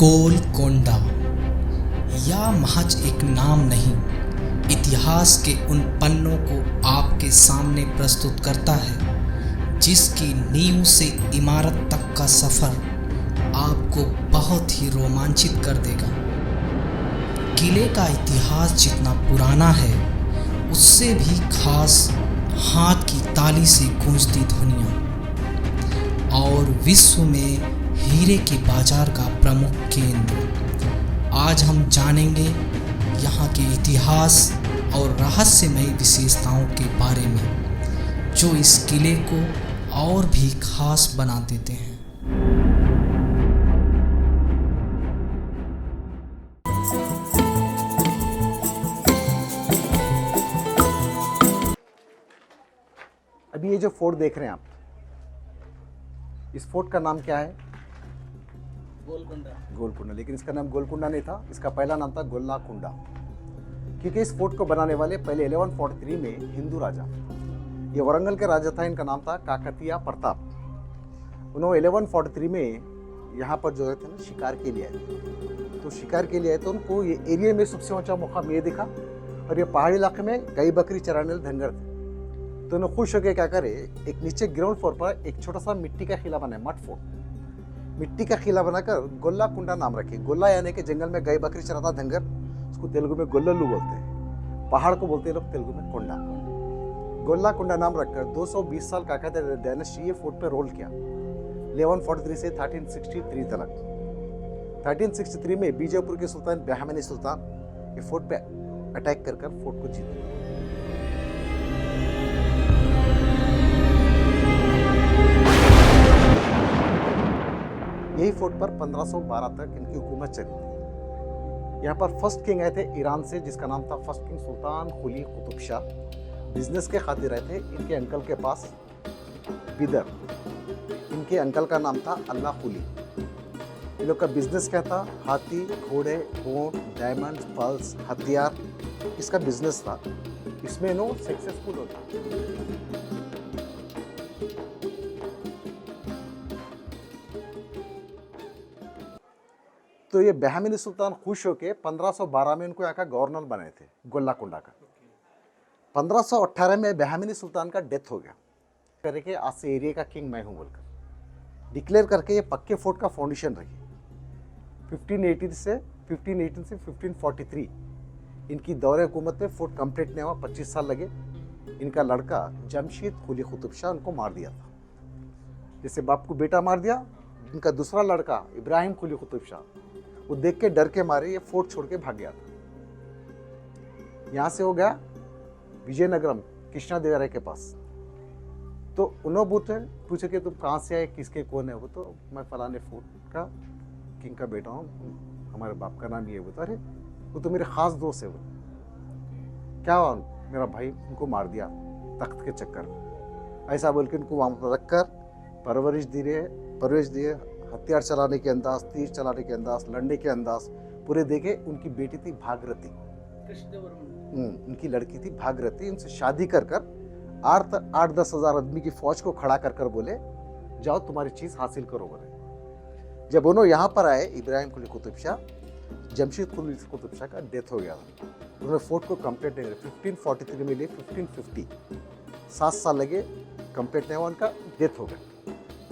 गोलकोंडा या महज एक नाम नहीं, इतिहास के उन पन्नों को आपके सामने प्रस्तुत करता है जिसकी नींव से इमारत तक का सफ़र आपको बहुत ही रोमांचित कर देगा। किले का इतिहास जितना पुराना है, उससे भी खास हाथ की ताली से गूंजती ध्वनियाँ और विश्व में हीरे के बाजार का प्रमुख केंद्र। आज हम जानेंगे यहाँ के इतिहास और रहस्यमय विशेषताओं के बारे में, जो इस किले को और भी खास बना देते हैं। अभी ये जो फोर्ट देख रहे हैं आप, इस फोर्ट का नाम क्या है? गोलकुंडा। लेकिन इसका नाम गोलकुंडा नहीं था, इसका पहला नाम था गोल्लाकुंडा, क्योंकि इस फोर्ट को बनाने वाले पहले 1143 में हिंदू राजा, ये वरंगल के राजा था, इनका नाम था काकतीय प्रताप। उन्होंने 1143 में यहाँ पर जो थे ना शिकार के लिए आए। तो शिकार के लिए आए तो उनको ये एरिया में सबसे ऊंचा मुकाम ये दिखा, और ये पहाड़ी इलाके में गाय बकरी चराने वाले धनगर थे। तो उन्होंने खुश होकर क्या करे, एक नीचे ग्राउंड फ्लोर पर एक छोटा सा मिट्टी का किला बनाया, मड फोर्ट। मिट्टी का किला बनाकर गोल्लाकुंडा नाम रखे। गोल्ला यानी कि जंगल में गाय बकरी चराता धनगर, उसको तेलुगु में गोल्लल्लू बोलते हैं। पहाड़ को बोलते हैं लोग तेलुगु में कोंडा। गोल्लाकुंडा नाम रखकर 220 साल काकतीय डायनेस्टी ये फोर्ट पे रोल किया, 1143 से 1363 तक। 1363 में बीजापुर के सुल्तान बहमनी सुल्तान ये फोर्ट पे अटैक कर फोर्ट को जीते। यही फोर्ट पर 1512 तक इनकी हुकूमत चली थी। यहाँ पर फर्स्ट किंग आए थे ईरान से, जिसका नाम था फर्स्ट किंग सुल्तान कुली कुतुब शाह। बिजनेस के खातिर आए थे इनके अंकल के पास बिदर। इनके अंकल का नाम था अल्लाह कुली। इन लोग का बिजनेस क्या था? हाथी, घोड़े, ऊंट, डायमंड, पर्ल्स, हथियार, इसका बिजनेस था। इसमें इन्हों सक्सेसफुल होता। तो ये बहमनी सुल्तान खुश होकर 1512 में इनको यहाँ का गवर्नर बनाए थे गोल्लाकुंडा का। 1518 में बहमनी सुल्तान का डेथ हो गया, करके आज से एरिया का किंग मैं हूँ बोलकर डिक्लेयर करके ये पक्के फोर्ट का फाउंडेशन रखी। 1518 से 1543 इनकी दौरे हुकूमत में फोर्ट कंप्लीट नहीं हुआ, 25 साल लगे। इनका लड़का जमशीद कुली कुतुब शाह उनको मार दिया था। जैसे बाप को बेटा मार दिया, इनका दूसरा लड़का इब्राहिम कुली कुतुब शाह वो देख के डर के मारे ये फोर्ट छोड़ के भाग गया था। यहाँ से हो गया विजयनगरम कृष्णादेवराय के पास। तो उन्होंने पूछे कि तुम कहाँ से आए, किसके कौन है? वो तो मैं फलाने फोर्ट का किंग का बेटा हूँ, हमारे बाप का नाम ये। वो तो अरे वो तो मेरे खास दोस्त है। वो क्या हुआ? मेरा भाई उनको मार दिया तख्त के चक्कर में। ऐसा बोल के उनको वहाँ पर रख कर परवरिश दिए, हथियार चलाने के अंदाज, तीर चलाने के अंदाज, लड़ने के अंदाज पूरे देखे। उनकी बेटी थी भागरथी, उनकी लड़की थी भागरथी। उनसे शादी कर 8-10 हजार आदमी की फौज को खड़ा कर बोले जाओ तुम्हारी चीज हासिल करो बोले। जब उन्होंने यहाँ पर आए, इब्राहिम कुली कुतुब शाह, जमशीद कुली कुतुब शाह का डेथ हो गया था। उन्होंने फोर्ट को कंप्लीट नहीं किया। 1543 में लिए 1550, 7 साल लगे, कंप्लीट नहीं हुआ, उनका डेथ हो गया।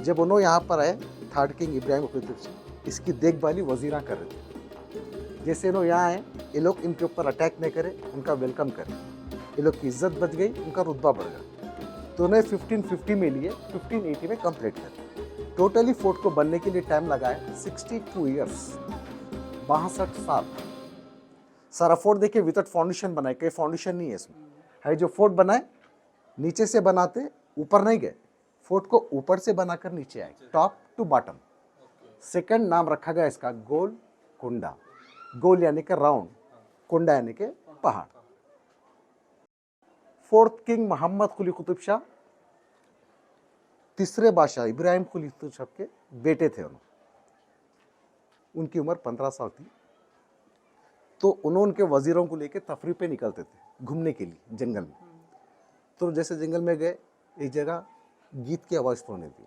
जब उन्होंने यहाँ पर आए, थर्ड किंग इब्राहिम कुतुब शाह इसकी देखभाली वजीरा कर रहे थे। जैसे इन्होंने यहाँ आए, ये लोग इनके ऊपर अटैक नहीं करे, उनका वेलकम करे, ये लोग की इज्जत बच गई, उनका रुतबा बढ़ गया। तो उन्हें 1550 में लिए 1580 में कंप्लीट कर। टोटली फोर्ट को बनने के लिए टाइम लगा है 62 ईयर्स, 62 साल। सारा फोर्ट देखिए विदाउट फाउंडेशन बनाए, कोई फाउंडेशन नहीं है इसमें। है जो फोर्ट बनाए नीचे से बनाते, ऊपर नहीं गए। फोर्ट को ऊपर से बनाकर नीचे आए, टॉप टू बॉटम। सेकंड नाम रखा गया इसका गोलकुंडा। गोल यानी कि राउंड, कुंडा यानी कि पहाड़। फोर्थ किंग मोहम्मद कुली कुतुब शाह, तीसरे बादशाह इब्राहिम कुली कुतुब शाह के बेटे थे। उनकी उम्र 15 साल थी। तो उन्होंने उनके वजीरों को लेकर तफरी पे निकलते थे घूमने के लिए जंगल में। तो जैसे जंगल में गए, एक जगह गीत की आवाज़ सुनी दी।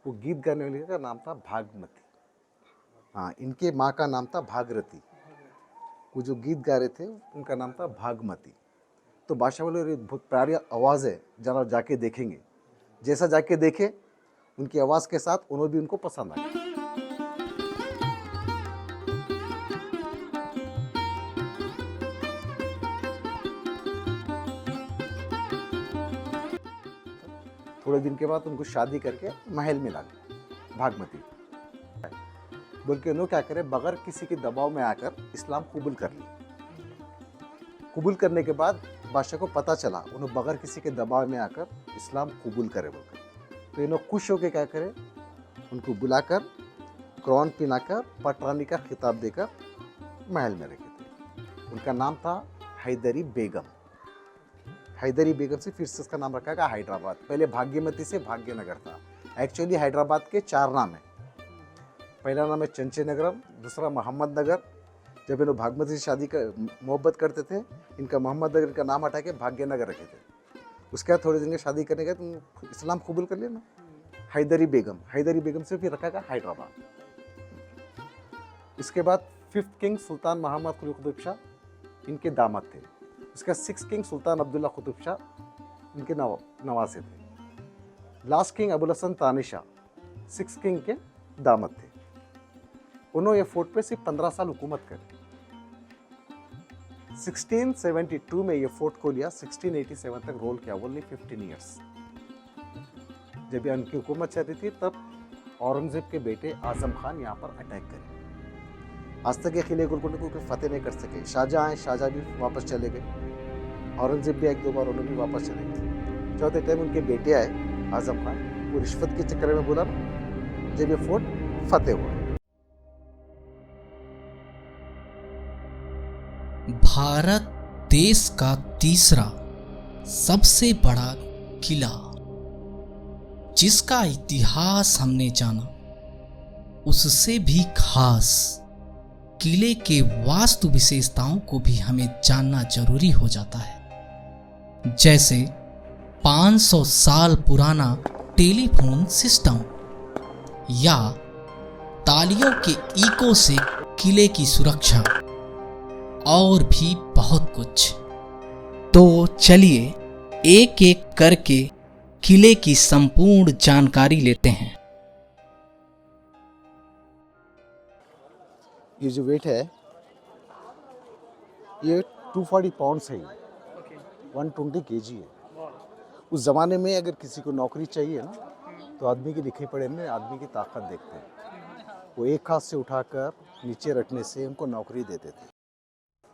वो गीत गाने वाले का नाम था भागमती। हाँ, इनके माँ का नाम था भागरथी। वो जो गीत गा रहे थे उनका नाम था भागमती। तो बादशाह बोले अरे बहुत प्यारी आवाज़ है, जरा जाके देखेंगे। जैसा जाके देखे उनकी आवाज़ के साथ उन्होंने भी उनको पसंद आया। थोड़े दिन के बाद उनको शादी करके महल में ला गए भागमती। बोल के उन्होंने क्या करे, बगैर किसी के दबाव में आकर इस्लाम कबूल कर ली। कबूल करने के बाद बादशाह को पता चला उन्होंने बगैर किसी के दबाव में आकर इस्लाम कबूल करे बोलकर। तो इन्होंने खुश होकर क्या करे, उनको बुलाकर क्रॉन पिनाकर पटरानी का खिताब देकर महल में रखे थे। उनका नाम था हैदरी बेगम। हैदरी बेगम से फिर से उसका नाम रखा गया हैदराबाद। पहले भाग्यमती से भाग्यनगर था। एक्चुअली हैदराबाद के 4 नाम है। पहला नाम है चंचनगरम, दूसरा मोहम्मद नगर। जब इन्होंने भागमती से शादी कर मोहब्बत करते थे, इनका मोहम्मद नगर का नाम हटा के भाग्यनगर रखे थे। उसके बाद थोड़े दिन के शादी करने के तुम इस्लाम कबूल कर लिया ना, हैदरी बेगम। हैदरी बेगम से फिर रखा गया हैदराबाद। इसके बाद 5th किंग सुल्तान मोहम्मद कुली कुतुब शाह इनके दामाद थे। उसका 6th किंग सुल्तान अब्दुल्ला कुतुब शाह इनके नवासे थे। Last king Abul Hasan Tanashah 6th king के दामाद थे। उन्होंने ये फोर्ट पे सिर्फ 15 साल हुकूमत करी। 1672 में ये फोर्ट को लिया, 1687 तक रोल किया, ओनली 15 ईयर्स। जब ये उनकी हुकूमत चल रही थी तब औरंगजेब के बेटे आजम खान यहाँ पर अटैक करे। आज तक ये किले गोलकुंडा को फतेह नहीं कर सके। शाहजहाँ आए, शाहजहाँ भी वापस चले गए। औरंगजेब भी 1-2 बार उन्होंने भी वापस चले गए। चौथे टाइम उनके बेटे आए आजम खान, वो रिश्वत के चक्कर में बोला ना, जब ये फोर्ट फतेह हुआ। भारत देश का तीसरा सबसे बड़ा किला, जिसका इतिहास हमने जाना, उससे भी खास किले के वास्तु विशेषताओं को भी हमें जानना जरूरी हो जाता है। जैसे 500 साल पुराना टेलीफोन सिस्टम या तालियों के इको से किले की सुरक्षा और भी बहुत कुछ। तो चलिए एक एक करके किले की संपूर्ण जानकारी लेते हैं। ये जो वेट है ये 240 पाउंड्स है, 120 kg है। उस ज़माने में अगर किसी को नौकरी चाहिए ना, तो आदमी के लिखे पढ़े में आदमी की ताकत देखते हैं। वो एक हाथ से उठाकर नीचे रखने से उनको नौकरी देते थे।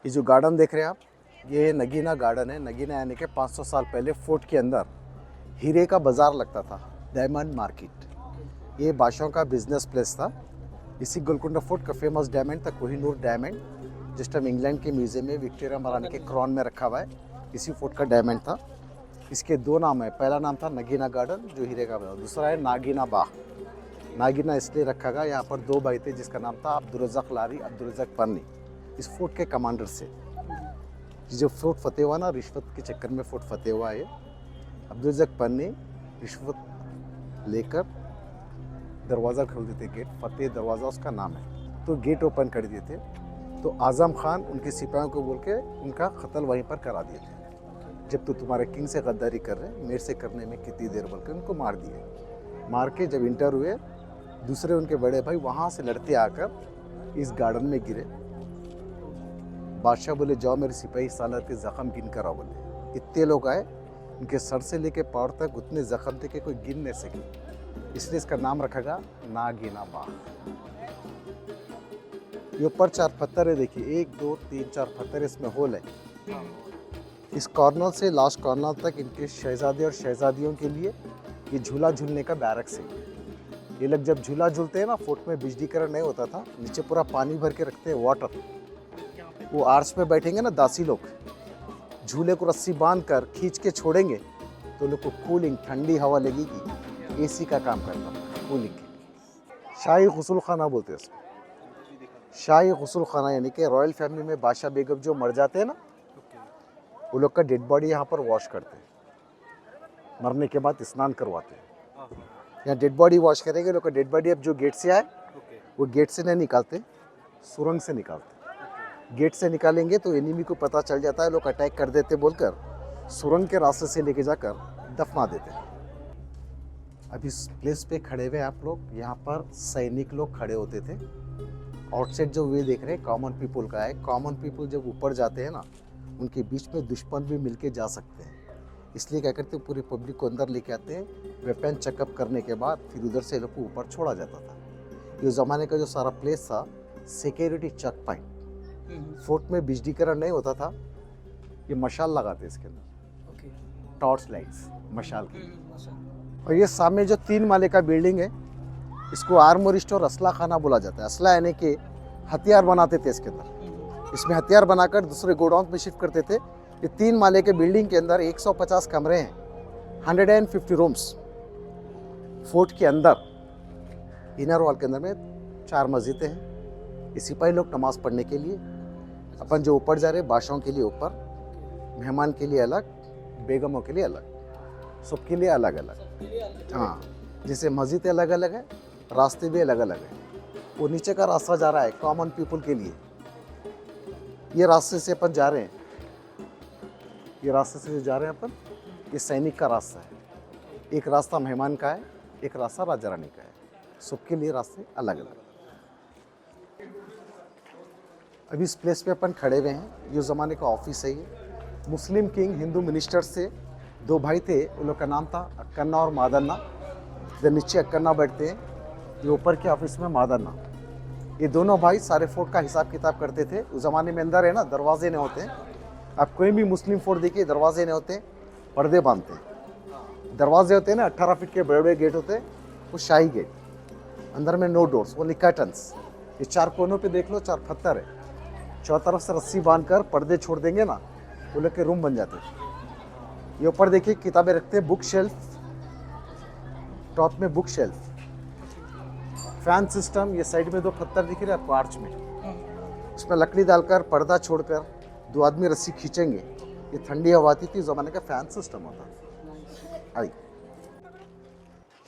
ये जो गार्डन देख रहे हैं आप, ये नगीना गार्डन है। नगीना यानी कि 500 साल पहले फोर्ट के अंदर हीरे का बाज़ार लगता था, डायमंड मार्केट। ये बादशाहों का बिजनेस प्लेस था। इसी गोलकुंडा फोर्ट का फेमस डायमंड था कोहिनूर डायमंड, जिस टाइम इंग्लैंड के म्यूजियम में विक्टोरिया महारानी के क्रॉन में रखा हुआ है। इसी फोर्ट का डायमंड था। इसके 2 नाम है। पहला नाम था नगीना गार्डन जो हीरे का बना, दूसरा है नागीना बाग। नागीना इसलिए रखा गया, यहाँ पर 2 भाई थे जिसका नाम था अब्दुर्रज़ाक लारी, अब्दुर्रज़ाक पन्नी, इस फोर्ट के कमांडर से। जो फोर्ट फतेह हुआ ना, रिश्वत के चक्कर में फोर्ट फतेह हुआ है। अब्दुर्रज़ाक पन्नी रिश्वत लेकर दरवाज़ा खोल देते, गेट फतेह दरवाज़ा उसका नाम है, तो गेट ओपन कर दिए थे। तो आज़म खान उनके सिपाहियों को बोल के उनका कत्ल वहीं पर करा दिए थे। जब तो तुम्हारे किंग से गद्दारी कर रहे, मेरे से करने में कितनी देर, बोल के उनको मार दिए। मार के जब इंटर हुए, दूसरे उनके बड़े भाई वहाँ से लड़ते आकर इस गार्डन में गिरे। बादशाह बोले जाओ मेरे सिपाही सालर के ज़ख़म गिन कर आओ। बोले इतने लोग आए, उनके सर से लेके पैर तक उतने ज़ख़म थे कि कोई गिन नहीं सके। इसलिए इसका नाम रखा गया नागीना बाग। ये ऊपर 4 पत्थर है, देखिए 1 2 3 4 पत्थर, इसमें होल है। इस कॉर्नर से लास्ट कॉर्नर तक इनके शहजादे और शहजादियों के लिए ये झूला झूलने का बैरक्स है। ये लोग जब झूला झूलते हैं ना, फोर्ट में बिजलीकरण नहीं होता था, नीचे पूरा पानी भर के रखते हैं, वाटर। वो आर्च पे बैठेंगे ना दासी लोग, झूले को रस्सी बांध कर खींच के छोड़ेंगे तो लोग को कूलिंग, ठंडी हवा लगेगी। एसी का काम करता है कूलिंग के। शाही गुस्ल खाना बोलते हैं उसको। शाही गुस्ल खाना यानी कि रॉयल फैमिली में बादशाह बेगम जो मर जाते हैं ना, वो लोग का डेड बॉडी यहाँ पर वॉश करते हैं, मरने के बाद स्नान करवाते हैं। यहाँ डेड बॉडी वॉश करेंगे। लोग का डेड बॉडी अब जो गेट से आए वो गेट से नहीं निकालते, सुरंग से निकालते। गेट से निकालेंगे तो एनिमी को पता चल जाता है, लोग अटैक कर देते बोलकर सुरंग के रास्ते से लेके जाकर दफना देते हैं। अब इस प्लेस पे खड़े हुए आप लोग, यहाँ पर सैनिक लोग खड़े होते थे। आउटसाइड जो वे देख रहे हैं कॉमन पीपल का है। कॉमन पीपल जब ऊपर जाते हैं ना, उनके बीच में दुश्मन भी मिलके जा सकते हैं, इसलिए क्या करते हैं पूरी पब्लिक को अंदर लेके आते हैं। वेपन चेकअप करने के बाद फिर उधर से लोग को ऊपर छोड़ा जाता था। ये ज़माने का जो सारा प्लेस था सिक्योरिटी चेक पॉइंट। फोर्ट में बिजलीकरण नहीं होता था, ये मशाल लगाते इसके अंदर, टॉर्च लाइट्स मशाल की। और ये सामने जो 3 माले का बिल्डिंग है, इसको आर्मोरी स्टोर असला खाना बोला जाता है। असला यानी कि हथियार बनाते थे इसके अंदर, इसमें हथियार बनाकर दूसरे गोडाउन में शिफ्ट करते थे। ये 3 माले के बिल्डिंग के अंदर 150 कमरे हैं, 150 रूम्स। फोर्ट के अंदर इनर वॉल के अंदर में 4 मस्जिदें हैं। ये सिपाही लोग नमाज पढ़ने के लिए, अपन जो ऊपर जा रहे हैं बादशाहों के लिए ऊपर, मेहमान के लिए अलग, बेगमों के लिए अलग, सबके लिए अलग अलग। हाँ, जैसे मस्जिदें अलग अलग है, रास्ते भी अलग अलग है। वो नीचे का रास्ता जा रहा है कॉमन पीपल के लिए, ये रास्ते से अपन जा रहे हैं, ये रास्ते से जो जा रहे हैं अपन, ये सैनिक का रास्ता है। एक रास्ता मेहमान का है, एक रास्ता राजा रानी का है, सबके लिए रास्ते अलग अलग। अभी इस प्लेस पे अपन खड़े हुए हैं, ये ज़माने का ऑफिस है। ये मुस्लिम किंग हिंदू मिनिस्टर्स से 2 भाई थे, उन लोग का नाम था अक्कन्ना और मादन्ना। इधर नीचे अक्कन्ना बैठते हैं, ये ऊपर के ऑफिस में मादन्ना। ये दोनों भाई सारे फोर्ट का हिसाब किताब करते थे। उस ज़माने में अंदर है ना, दरवाजे नहीं होते। आप कोई भी मुस्लिम फोर्ट देखिए, दरवाजे नहीं होते, पर्दे बांधते हैं। दरवाजे होते हैं ना 18 फीट के बड़े बड़े गेट होते हैं, वो शाही गेट, अंदर में नो डोर्स, वो कर्टन्स। ये 4 कोनों पे देख लो 4 पत्थर है, चारों तरफ से रस्सी बांधकर पर्दे छोड़ देंगे ना, वो लोग के रूम बन जाते हैं। ये ऊपर देखिए किताबें रखते हैं, बुक शेल्फ, टॉप में बुक शेल्फ, फैन सिस्टम। ये साइड में 2 पत्थर दिख रहे हैं आपको आर्च में, उसमें लकड़ी डालकर पर्दा छोड़कर 2 आदमी रस्सी खींचेंगे, ये ठंडी हवा आती थी। ज़माने का फैन सिस्टम होता। आई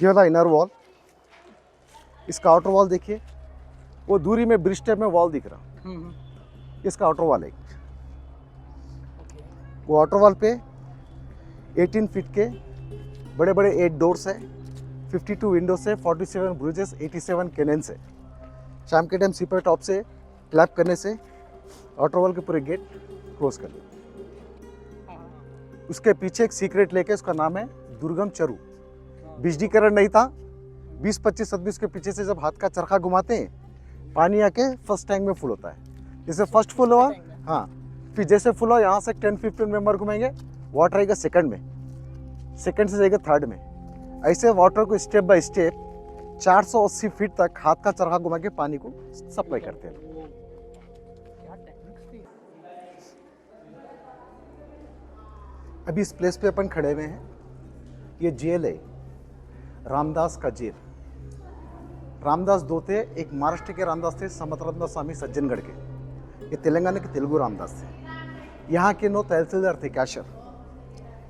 ये वाला इनर वॉल, इसका आउटर वॉल देखिए, वो दूरी में ब्रिज टाइप में वॉल दिख रहा, इसका आउटर वॉल है। वो आउटर वॉल पे 18 फीट के बड़े बड़े 8 डोर्स है, 52 विंडोज है, 47 ब्रुजेस, 87 कैनन्स है। शाम के टाइम सिपर टॉप से क्लैप करने से आउटर वॉल के पूरे गेट क्लोज कर देते। उसके पीछे एक सीक्रेट लेक है, उसका नाम है दुर्गम चरू। बिजलीकरण नहीं था, 20-25 आदमी उसके पीछे से जब हाथ का चरखा घुमाते हैं, पानी आके फर्स्ट टैंक में फुल होता है। जैसे फर्स्ट फुल हुआ, हाँ, फिर जैसे फुल हुआ यहाँ से 10-15 मेंबर घुमाएंगे, वाटर आएगा सेकंड में, सेकंड से जाएगा थर्ड में। ऐसे वाटर को स्टेप बाय स्टेप 480 फीट तक हाथ का चरखा घुमा के पानी को सप्लाई करते हैं। अभी इस प्लेस पे अपन खड़े हुए हैं, ये जेल है, रामदास का जेल। रामदास 2 थे, एक महाराष्ट्र के रामदास थे, समतरत्न स्वामी सज्जनगढ़ के, ये तेलंगाना के तेलुगु रामदास थे। यहाँ के 9 तहसीलदार थे, कैशर।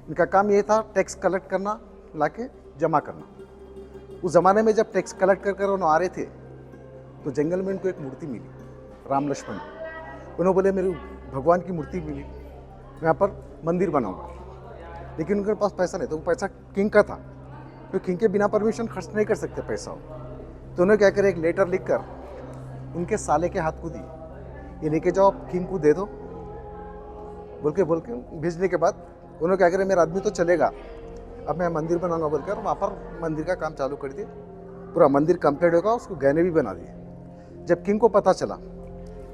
इनका काम ये था टैक्स कलेक्ट करना, लाके जमा करना। उस ज़माने में जब टैक्स कलेक्ट कर कर उन्होंने आ रहे थे, तो जंगल में इनको एक मूर्ति मिली, राम लक्ष्मण। उन्होंने बोले मेरी भगवान की मूर्ति मिली, मैं यहाँ पर मंदिर बनाऊंगा। लेकिन उनके पास पैसा नहीं था, वो पैसा किंग का था, तो किंग के बिना परमिशन खर्च नहीं कर सकते पैसा। तो उन्होंने क्या करे, एक लेटर लिखकर उनके साले के हाथ को दी, ये लेके जाओ आप किंग को दे दो, बोल के भेजने के बाद उन्होंने क्या करे, मेरा आदमी तो चलेगा, अब मैं मंदिर बनाऊंगा बोलकर वहाँ पर मंदिर का काम चालू कर दिया। पूरा मंदिर कंप्लीट होगा, उसको गहने भी बना दिए। जब किंग को पता चला,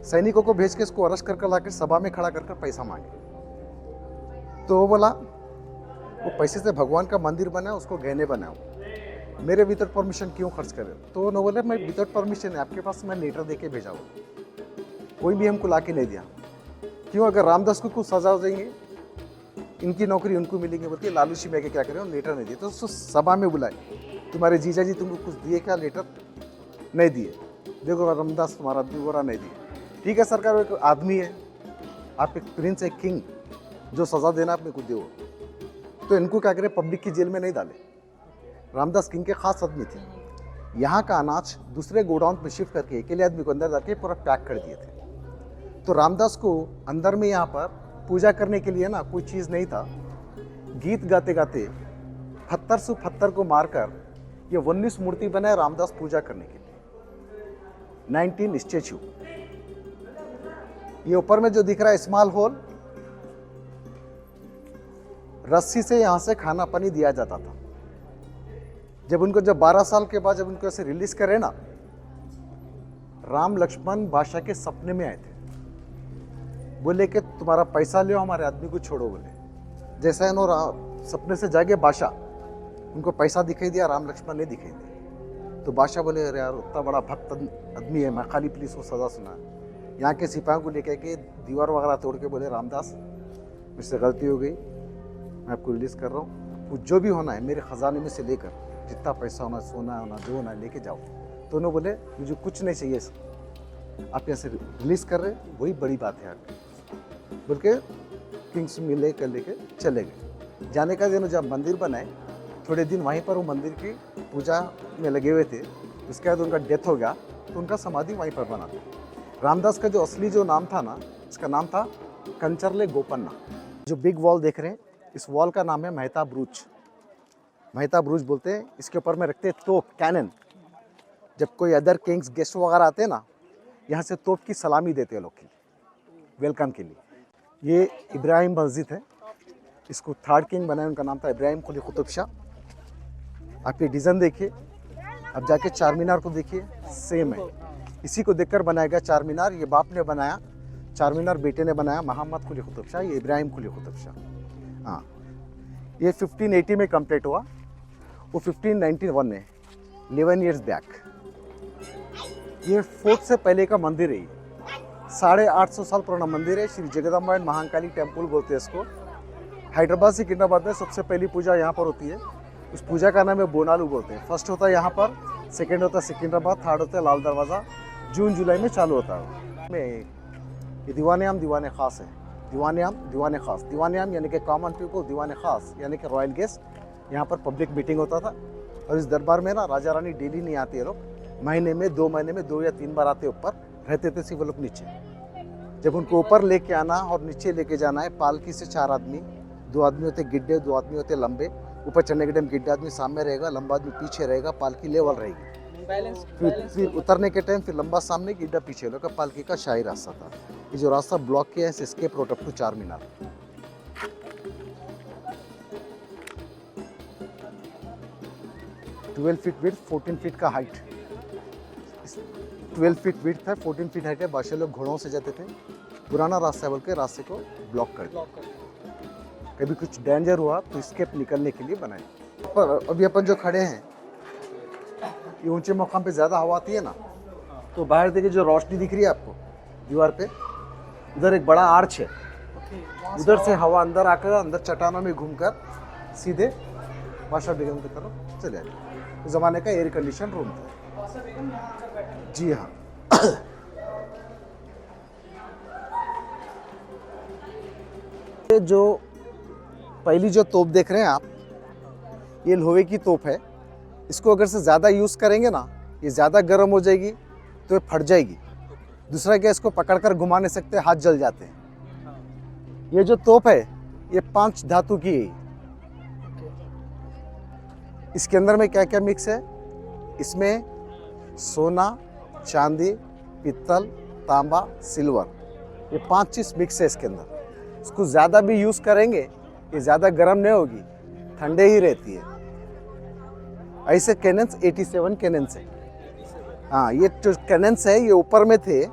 सैनिकों को भेज के इसको अरेस्ट कर लाकर सभा में खड़ा कर पैसा मांगे। तो वो बोला वो पैसे से भगवान का मंदिर बनाओ, उसको गहने बनाओ, मेरे विदाउट परमिशन क्यों खर्च करें। तो उन्होंने बोले मैं विदाउट परमिशन है आपके पास, मैं लेटर दे के भेजा हूँ, कोई भी हमको ला के नहीं दिया। क्यों, अगर रामदास को कुछ सजा देंगे, इनकी नौकरी उनको मिलेंगे बोल के लालूसी में क्या करें, लेटर नहीं दिए। तो उसको सभा में बुलाए, तुम्हारे जीजा जी तुमको कुछ दिए क्या, लेटर नहीं दिए, देखो रामदास तुम्हारा आदमी बोरा नहीं दिए। ठीक है सरकार, एक आदमी है, आप एक प्रिंस, एक किंग, जो सज़ा देना आप मेरे को दो। तो इनको क्या करें, पब्लिक की जेल में नहीं डाले। रामदास किंग के खास आदमी थे, यहाँ का अनाज दूसरे गोडाउन में शिफ्ट करके अकेले आदमी को अंदर जाके पूरा पैक कर दिए थे। तो रामदास को अंदर में यहाँ पर पूजा करने के लिए ना कोई चीज़ नहीं था। गीत गाते गाते पत्थर से पत्थर को मारकर ये 19 मूर्ति बनाए रामदास पूजा करने के लिए। 19 स्टेचू। ये ऊपर में जो दिख रहा है स्मॉल होल, रस्सी से यहाँ से खाना पानी दिया जाता था। जब 12 साल के बाद जब उनको ऐसे रिलीज करे ना, राम लक्ष्मण बादशाह के सपने में आए थे। बोले कि तुम्हारा पैसा ले, हमारे आदमी को छोड़ो। बोले जैसा इन्होंने सपने से जागे बादशाह, उनको पैसा दिखाई दिया, राम लक्ष्मण ने दिखाई दिया। तो बादशाह बोले अरे यार उतना बड़ा भक्त आदमी है, मैं खाली पुलिस को सजा सुना। यहाँ के सिपाहियों को लेकर के दीवार वगैरह तोड़ के बोले रामदास मुझसे गलती हो गई, मैं आपको रिलीज़ कर रहा हूँ। कुछ जो भी होना है मेरे ख़जाने में से लेकर जितना पैसा होना, सोना होना, जो होना लेके जाओ। तो उन्होंने बोले मुझे कुछ नहीं चाहिए, आप यहाँ से रिलीज़ कर रहे, वही बड़ी बात है आपकी। बोल के किंग्स में लेके चले गए। जाने का दिन जब मंदिर बनाए, थोड़े दिन वहीं पर वो मंदिर की पूजा में लगे हुए थे। उसके बाद उनका डेथ हो गया तो उनका समाधि वहीं पर बना था। रामदास का जो असली जो नाम था ना, इसका नाम था कंचरले गोपन्ना। जो बिग वॉल देख रहे हैं, इस वॉल का नाम है मेहता ब्रूच। मेहता ब्रूच बोलते हैं। इसके ऊपर में रखते हैं तोप, कैनन। जब कोई अदर किंग्स गेस्ट वगैरह आते हैं ना, यहाँ से तोप की सलामी देते हैं लोग की वेलकम के लिए। ये इब्राहिम मस्जिद है, इसको थर्ड किंग बनाए, उनका नाम था इब्राहिम कुली कुतुब शाह। आप ये डिज़ाइन देखिए, अब जाके चार मीनार को देखिए, सेम है। इसी को देखकर बनाया गया चार मीनार। ये बाप ने बनाया, चार मीनार बेटे ने बनाया, मोहम्मद कुली कुतुब शाह। ये इब्राहिम कुली कुतुब शाह। हाँ, ये 1580 में कंप्लीट हुआ, वो 1591 में, 11 ईयर्स बैक। ये फोर्ट से पहले का मंदिर है। 850 साल पुराना मंदिर है। श्री जगदम्बा एंड महाकाली टेम्पल बोलते हैं इसको। हैदराबाद सिकंदराबाद में सबसे पहली पूजा यहाँ पर होती है। उस पूजा का नाम है बोनालू बोलते हैं। फर्स्ट होता है यहाँ पर, सेकेंड होता है सिकंदराबाद, थर्ड होता है लाल दरवाज़ा। जून जुलाई में चालू होता है। ये दीवाने आम दीवाने ख़ास है। दीवाने आम दीवाने ख़ास, दीवाने आम यानी कि कॉमन पीपल, दीवाने ख़ास यानी कि रॉयल गेस्ट। यहाँ पर पब्लिक मीटिंग होता था। और इस दरबार में ना राजा रानी डेली नहीं आते हैं लोग, महीने में 2 महीने में 2 या 3 बार आते ऊपर, रहते थे सिर्फ लोग नीचे। जब उनको ऊपर लेके आना और नीचे लेके जाना है, पालकी से 4 आदमी, 2 आदमी होते गिड्ढे, 2 आदमी होते लंबे। ऊपर चढ़ने के टाइम गिड्ढा आदमी सामने रहेगा, लंबा आदमी पीछे रहेगा, पालकी लेवल रहेगी। फिर उतरने के टाइम फिर लंबा सामने, गिड्ढा पीछे लोग का। पालकी का शाही रास्ता था। ये जो रास्ता ब्लॉक किया है, एस्केप रोड अप टू चार मीनार। ट्वेल्व फीट विड्थ, 14 फीट का हाइट। 12 फीट विड्थ था, 14 फीट हाइट है। बादशाह लोग घोड़ों से जाते थे। पुराना रास्ता है बोल के रास्ते को ब्लॉक कर दिया। कभी कुछ डेंजर हुआ तो स्केप निकलने के लिए बनाए। पर अभी अपन जो खड़े हैं, ये ऊंचे मकाम पे ज़्यादा हवा आती है ना, तो बाहर देखिए जो रोशनी दिख रही है आपको दीवार पे, उधर एक बड़ा आर्च है। उधर से हवा अंदर आकर अंदर चट्टानों में घूमकर सीधे बादशाह बेगम की तरफ चले जाए। उस ज़माने का एयर कंडीशन रूम था। जी हाँ। ये जो पहली जो तोप देख रहे हैं आप, ये लोहे की तोप है। इसको अगर से ज़्यादा यूज़ करेंगे ना, ये ज़्यादा गर्म हो जाएगी तो ये फट जाएगी। दूसरा क्या, इसको पकड़कर घुमा नहीं सकते, हाथ जल जाते हैं। ये जो तोप है ये 5 धातु की है। इसके अंदर में क्या क्या मिक्स है, इसमें सोना, चांदी, पित्तल, तांबा, सिल्वर, ये 5 चीज़ मिक्स है इसके अंदर। इसको ज़्यादा भी यूज़ करेंगे ये ज़्यादा गर्म नहीं होगी, ठंडे ही रहती है। ऐसे कैनन्स 87 कैनन्स है। हाँ, ये जो कैनन्स है ये ऊपर में थे,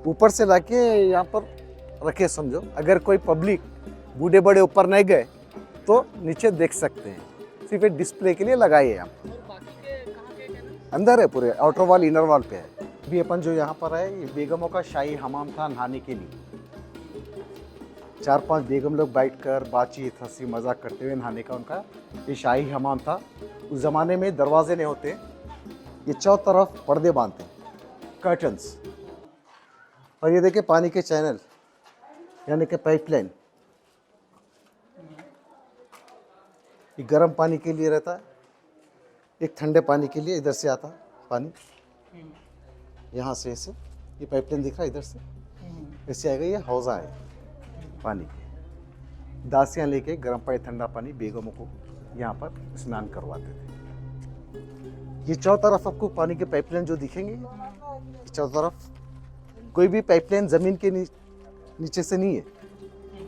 ऊपर से लाके यहाँ पर रखे समझो। अगर कोई पब्लिक बूढ़े बड़े ऊपर नहीं गए तो नीचे देख सकते हैं। सिर्फ एक डिस्प्ले के लिए लगाए हैं आप। अंदर है पूरे, आउटर वॉल इनर वॉल पे है। अभी अपन जो यहाँ पर है, ये बेगमों का शाही हमाम था नहाने के लिए। 4-5 बेगम लोग बैठकर बातचीत हंसी मजाक करते हुए नहाने का उनका ये शाही हमाम था। उस ज़माने में दरवाजे नहीं होते, ये चारों तरफ पर्दे बांधते, कर्टन्स। और ये देखिए पानी के चैनल यानी कि पाइपलाइन, ये गर्म पानी के लिए रहता है। एक ठंडे पानी के लिए इधर से आता पानी, यहाँ से ऐसे ये पाइपलाइन दिख रहा है, इधर से ऐसे आएगा, ये हौजा है पानी के। दासियाँ लेके गर्म पानी ठंडा पानी बेगमों को यहाँ पर स्नान करवाते थे। ये चारों तरफ आपको पानी के पाइपलाइन जो दिखेंगे, चारों तरफ कोई भी पाइपलाइन ज़मीन के नीचे से नहीं है।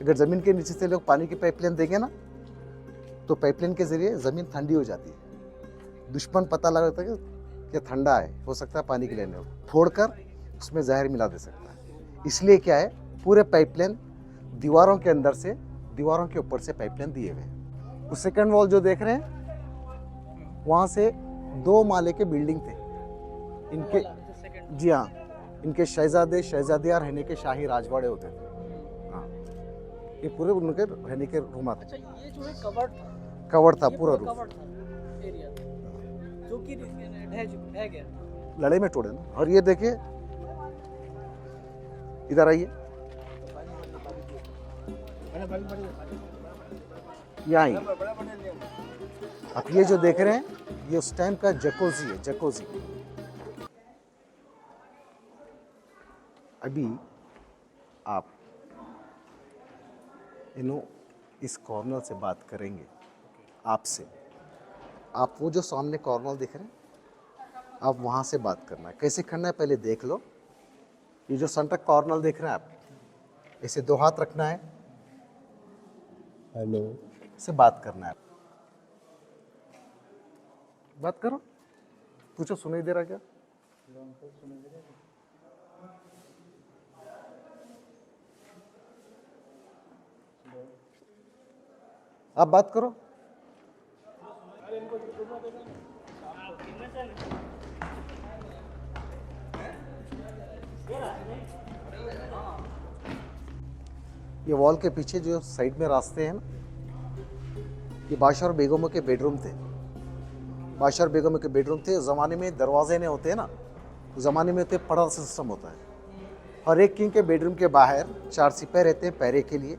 अगर ज़मीन के नीचे से लोग पानी की पाइपलाइन देंगे ना, तो पाइपलाइन के ज़रिए ज़मीन ठंडी हो जाती है। दुश्मन पता लगता है कि ठंडा है, हो सकता है पानी के लेने हो, फोड़कर उसमें जहर मिला दे सकता है। इसलिए क्या है, पूरे पाइपलाइन दीवारों के अंदर से, दीवारों के ऊपर से पाइपलाइन दिए हुए हैं। उस सेकंड वॉल जो देख रहे हैं, वहाँ से 2 माले के बिल्डिंग थे इनके। जी हाँ, इनके शहजादे शहजादियाँ रहने के शाही राजवाड़े होते थे। हाँ, ये पूरे उनके रहने के रूम थे। अच्छा, ये जो है कवर्ड था, कवर था, पूरा रूम कवर्ड था एरिया, जो कि ढह गया, लड़ाई में तोड़े ना। और ये देखिए, इधर आइए, यहाँ आइए। आप ये जो देख रहे हैं, ये उस टाइम का जकोजी है, जकोजी। अभी आप इस कॉर्नर से बात करेंगे आपसे। आप वो जो सामने कॉर्नर दिख रहे हैं, आप वहाँ से बात करना है। कैसे करना है पहले देख लो। ये जो सेंटर कॉर्नर देख रहे हैं आप, ऐसे 2 हाथ रखना है, हेलो से बात करना है। बात करो, पूछो, सुनाई दे रहा क्या? आप बात करो। ये वॉल के पीछे जो साइड में रास्ते हैं ना, ये बादशाह और बेगमों के बेडरूम थे। बादशाह और बेगमों के बेडरूम थे। उस ज़माने में दरवाजे नहीं होते हैं ना, उस ज़माने में होते पड़ा सिस्टम होता है। हर एक किंग के बेडरूम के बाहर 4 सिपाही रहते हैं पहरे के लिए।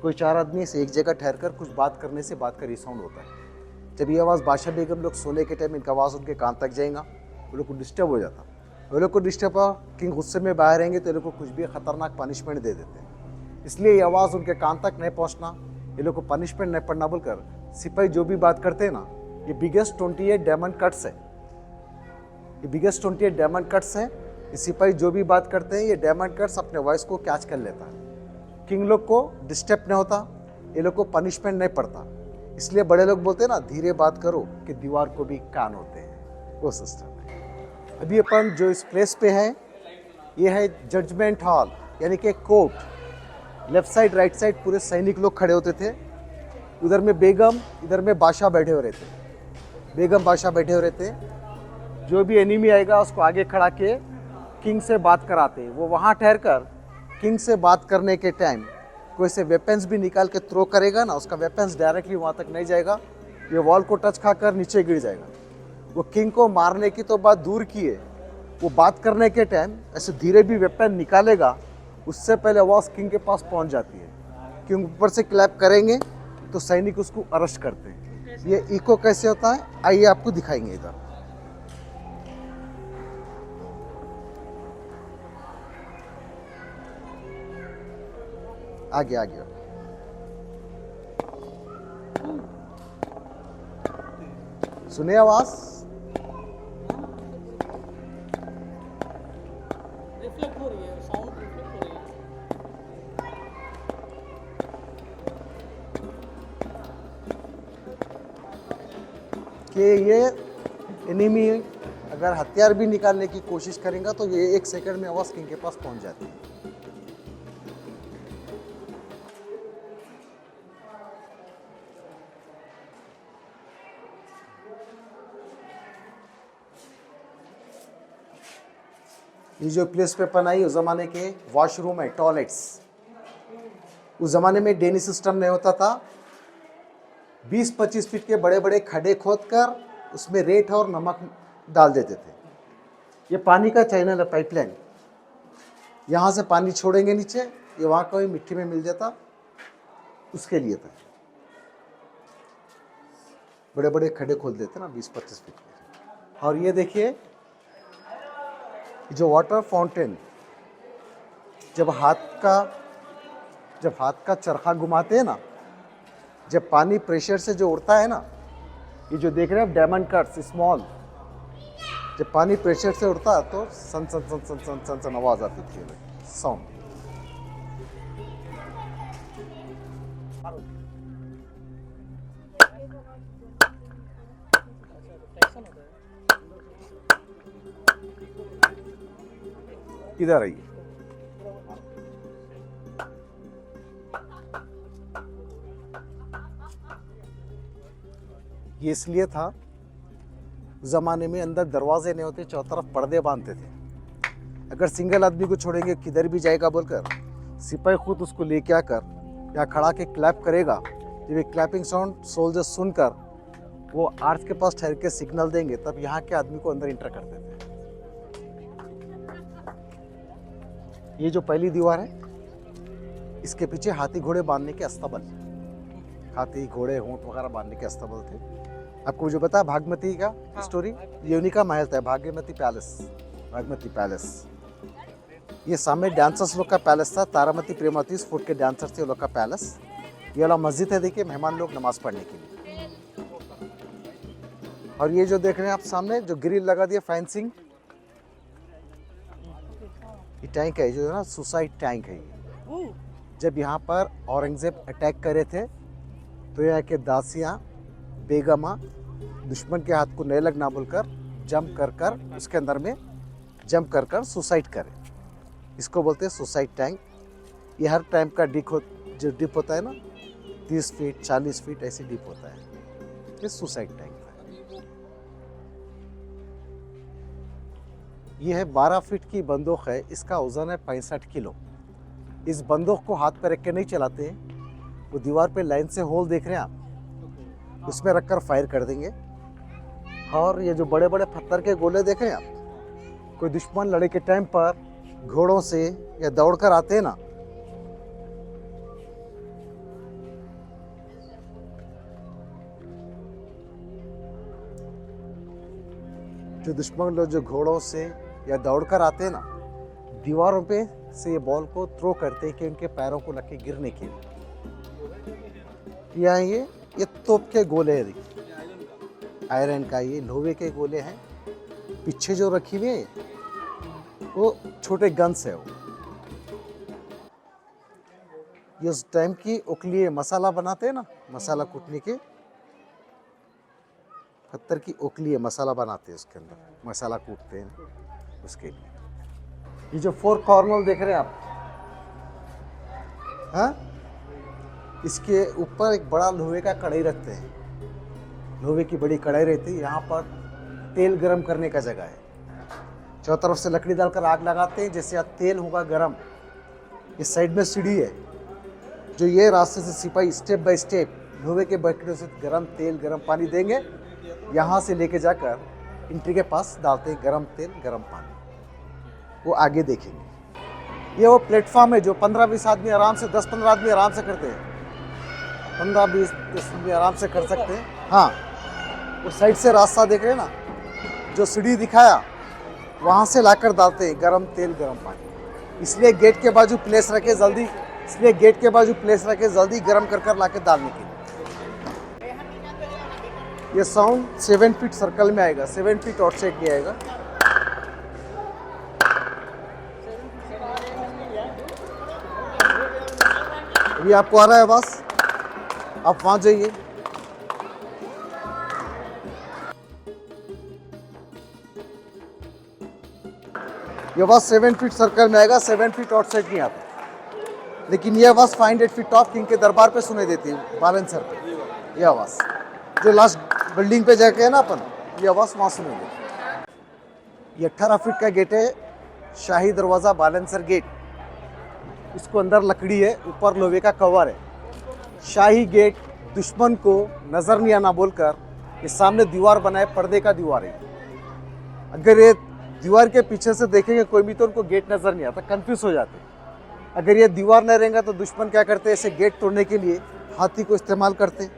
कोई 4 आदमी से एक जगह ठहर कर कुछ बात करने से बात का रिसाउंड होता है। जब ये आवाज़ बादशाह बेगम लोग सोने के टाइम इनका आवाज़ उनके कान तक जाएगा, वो लोग को डिस्टर्ब हो जाता। वो लोग को डिस्टर्ब हुआ, किंग गुस्से में बाहर रहेंगे तो ये लोग को कुछ भी खतरनाक पनिशमेंट दे देते हैं। इसलिए ये आवाज़ उनके कान तक नहीं पहुँचना, ये लोग को पनिशमेंट नहीं पड़ना बोलकर सिपाही जो भी बात करते हैं ना, ये बिगेस्ट 28 डायमंड कट्स है। ये बिगेस्ट 28 डायमंड कट्स हैं। ये सिपाही जो भी बात करते हैं, ये डायमंड कट्स अपने वॉइस को कैच कर लेता है। किंग लोग को डिस्टर्ब नहीं होता, ये लोग को पनिशमेंट नहीं पड़ता। इसलिए बड़े लोग बोलते हैं ना, धीरे बात करो कि दीवार को भी कान होते हैं, वो सिस्टम है। अभी अपन जो इस प्लेस पे है, ये है जजमेंट हॉल, यानी कि court. Left side right side पूरे सैनिक लोग खड़े होते थे। उधर में बेगम, इधर में बादशाह बैठे हुए रहते। बेगम बादशाह बैठे हुए रहते। जो भी एनिमी आएगा उसको आगे खड़ा के किंग से बात कराते। वो वहाँ ठहर कर किंग से बात करने के टाइम कोई से वेपन्स भी निकाल के थ्रो करेगा ना, उसका वेपन्स डायरेक्टली वहाँ तक नहीं जाएगा, ये वॉल को टच खाकर नीचे गिर जाएगा। वो किंग को मारने की तो बात दूर की है, वो बात करने के टाइम ऐसे धीरे भी वेपन निकालेगा, उससे पहले आवाज़ किंग के पास पहुँच जाती है। किंग ऊपर से क्लैप करेंगे तो सैनिक उसको अरेस्ट करते हैं। ये इको कैसे होता है, आइए आपको दिखाएंगे। इधर आगे आगे सुने आवाज, रिफ्लेक्ट हो रही है, साउंड रिफ्लेक्ट हो रही है। कि ये एनिमी अगर हथियार भी निकालने की कोशिश करेगा तो ये 1 सेकंड में आवाज किंग के पास पहुंच जाती है। ये जो प्लेस पे बनाई उस ज़माने के वॉशरूम है, टॉयलेट्स। उस ज़माने में ड्रेनेज सिस्टम नहीं होता था। 20-25 फीट के बड़े बड़े खड्डे खोदकर उसमें रेत और नमक डाल देते थे। ये पानी का चैनल है, पाइपलाइन। यहाँ से पानी छोड़ेंगे नीचे, ये वहाँ कोई मिट्टी में मिल जाता, उसके लिए था। बड़े बड़े खड्डे खोल देते ना 20-25 फीट के। और ये देखिए जो वाटर फाउंटेन, जब हाथ का चरखा घुमाते हैं ना, जब पानी प्रेशर से जो उड़ता है ना, ये जो देख रहे हैं आप डायमंड कट्स स्मॉल, जब पानी प्रेशर से उड़ता तो सन सन सन सन सन सन सन आवाज आती थी, साउंड। इधर आइए। ये इसलिए था, उस ज़माने में अंदर दरवाजे नहीं होते, चारों तरफ पर्दे बांधते थे। अगर सिंगल आदमी को छोड़ेंगे किधर भी जाएगा बोलकर, सिपाही खुद उसको लेके आकर या खड़ा के क्लैप करेगा। जब ये क्लैपिंग साउंड सोल्जर सुनकर वो आर्च के पास ठहर के सिग्नल देंगे, तब यहाँ के आदमी को अंदर इंटर करते थे। ये जो पहली दीवार है, इसके पीछे हाथी घोड़े बांधने के अस्तबल, हाथी घोड़े ऊंट वगैरह बांधने के अस्तबल थे। आपको जो पता है भागमती का स्टोरी, ये उन्हीं का महल था, भाग्यमती पैलेस, भागमती पैलेस। ये सामने डांसर्स लोग का पैलेस था, तारामती प्रेमावती इस फुट के डांसर्स थे लोग का पैलेस। ये वाला मस्जिद है, देखिए मेहमान लोग नमाज पढ़ने के लिए। और ये जो देख रहे हैं आप सामने जो ग्रिल लगा दिया फेंसिंग, ये टैंक है, जो है ना सुसाइड टैंक है ये। जब यहाँ पर औरंगजेब अटैक करे थे तो यहाँ के दासियाँ बेगमा दुश्मन के हाथ को नहीं लगना बोलकर जंप कर उसके अंदर में जंप कर सुसाइड करे, इसको बोलते हैं सुसाइड टैंक। ये हर टाइम का जो डिप होता है ना, 30 फीट 40 फीट ऐसे डिप होता है, ये सुसाइड टैंक है। ये है 12 फीट की बंदूक है, इसका वजन है 65 किलो। इस बंदूक को हाथ पे रख के नहीं चलाते हैं, वो दीवार पे लाइन से होल देख रहे हैं आप, उसमें रखकर फायर कर देंगे। और ये जो बड़े बड़े पत्थर के गोले देख रहे हैं आप, कोई दुश्मन लड़ाई के टाइम पर घोड़ों से या दौड़कर आते हैं ना, जो दुश्मन लोग जो घोड़ों से या दौड़कर आते हैं ना, दीवारों पे से ये बॉल को थ्रो करते हैं कि उनके पैरों को लग के गिरने के लिए। यहाँ ये तोप के गोले हैं, देखिए आयरन का, ये लोहे के गोले हैं। पीछे जो रखी हुई है वो छोटे गन्स है। वो ये उस टाइम की ओखली मसाला बनाते हैं ना, मसाला कूटने के, पत्थर की ओखली है, मसाला बनाते हैं, उसके अंदर मसाला कूटते हैं उसके लिए। ये जो 4 कॉर्नर देख रहे हैं आप, हाँ, इसके ऊपर एक बड़ा लोहे का कढ़ाई रखते हैं, लोहे की बड़ी कढ़ाई रहती है। यहाँ पर तेल गरम करने का जगह है, चारों तरफ से लकड़ी डालकर आग लगाते हैं, जैसे यहाँ तेल होगा गरम। ये साइड में सीढ़ी है, जो ये रास्ते से सिपाही स्टेप बाय स्टेप लोहे के बकेटों से गरम तेल गरम पानी देंगे, यहाँ से लेके जाकर एंट्री के पास डालते हैं गरम तेल गरम पानी। वो आगे देखेंगे। ये वो प्लेटफॉर्म है जो 15-20 आदमी आराम से, 10-15 आदमी आराम से करते हैं, 15-20 आदमी आराम से कर सकते हैं। हाँ, वो साइड से रास्ता देख रहे हैं ना, जो सीढ़ी दिखाया, वहाँ से लाकर डालते हैं गरम तेल गरम पानी। इसलिए गेट के बाजू प्लेस रखे जल्दी, गरम कर लाके डालने के लिए। ये साउंड 7 फीट सर्कल में आएगा, 7 फीट आउटसाइड में आएगा। अभी आपको आ रहा है आवाज, आप वहां जाइए। ये आवाज 7 फीट सर्कल में आएगा, 7 फीट आउटसाइड नहीं आता। लेकिन ये आवाज 500 फीट टॉप किंग के दरबार पे सुनाई देती है, बालेंसर पे। ये आवाज जो लास्ट बिल्डिंग पे जाके है ना अपन, ये आवाज वहां सुनेंगे। ये 18 फीट का गेट है, शाही दरवाजा बालेंसर गेट। इसको अंदर लकड़ी है, ऊपर लोहे का कवर है। शाही गेट दुश्मन को नजर नहीं आना बोलकर ये सामने दीवार बनाए, पर्दे का दीवार है। अगर ये दीवार के पीछे से देखेंगे कोई भी तो उनको गेट नजर नहीं आता, कंफ्यूज हो जाते। अगर ये दीवार नहीं रहेगा तो दुश्मन क्या करते हैं, ऐसे गेट तोड़ने के लिए हाथी को इस्तेमाल करते।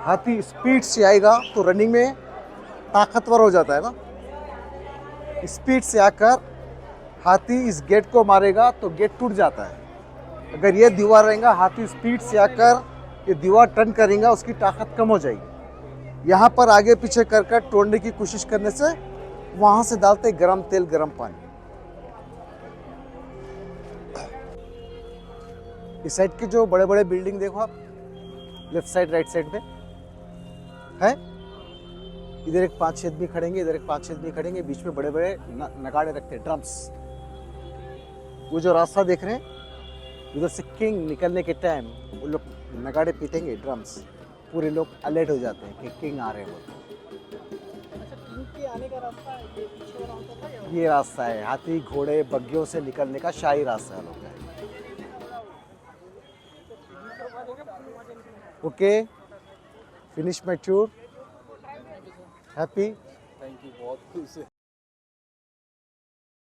हाथी स्पीड से आएगा तो रनिंग में ताकतवर हो जाता है ना, स्पीड से आकर हाथी इस गेट को मारेगा तो गेट टूट जाता है। अगर ये दीवार रहेगा, हाथी स्पीड से आकर ये दीवार टर्न करेगा, उसकी ताकत कम हो जाएगी। यहाँ पर आगे पीछे कर कर तोड़ने की कोशिश करने से वहाँ से डालते गरम तेल गरम पानी। इस साइड के जो बड़े बड़े बिल्डिंग देखो आप, लेफ्ट साइड राइट साइड में है, इधर एक 5-6 आदमी खड़ेंगे, इधर एक 5-6 आदमी खड़ेंगे, बीच में बड़े बड़े नगाड़े रखते हैं, ड्रम्स। वो जो रास्ता देख रहे हैं, उधर से किंग निकलने के टाइम वो लोग नगाड़े पीटेंगे, ड्रम्स। पूरे लोग अलर्ट हो जाते हैं कि किंग आ रहे हैं। अच्छा, किंग के आने का रास्ता ये पीछे वाला होता था या ये रास्ता है, हाथी घोड़े बग्गियों से निकलने का शाही रास्ता है लोग का। Okay, finish my tour, happy. Thank you, बहुत खुश है।